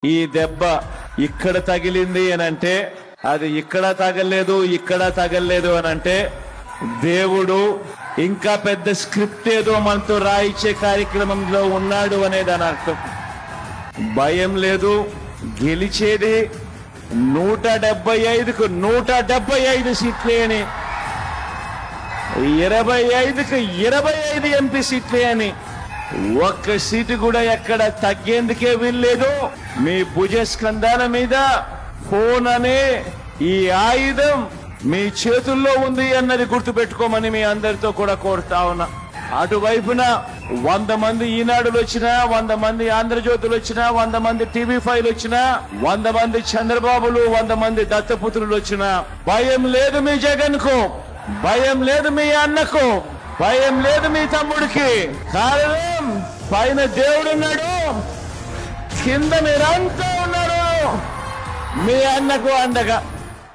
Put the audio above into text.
ఈ దెబ్బ ఇక్కడ తగిలింది అని అంటే అది ఇక్కడ తగలలేదు అని అంటే దేవుడు ఇంకా పెద్ద స్క్రిప్ట్ ఏదో మనతో రాయించే కార్యక్రమంలో ఉన్నాడు అనేది అని అర్థం. భయం లేదు, గెలిచేది 175కు 175 సీట్లే అని, 25కు 25 ఎంపీ సీట్లే అని, ఒక్క సీటు కూడా ఎక్కడ తగ్గేందుకే వీల్లేదు. మీ భుజస్కంధాల మీద ఫోన్ అనే ఈ ఆయుధం మీ చేతుల్లో ఉంది అన్నది గుర్తుపెట్టుకోమని మీ అందరితో కూడా కోరుతా ఉన్నా. అటువైపున 100 మంది ఈనాడులు వచ్చినా, 100 మంది ఆంధ్రజ్యోతులు వచ్చినా, 100 మంది TV5 వచ్చినా, 100 మంది చంద్రబాబులు, 100 మంది దత్తపుత్రులు వచ్చినా భయం లేదు మీ జగన్ కు, భయం లేదు మీ అన్నకు, భయం లేదు మీ తమ్ముడికి. కారణం పైన దేవుడున్నాడు, కింద మీరంతా ఉన్నారు మీ అన్నకు అండగా.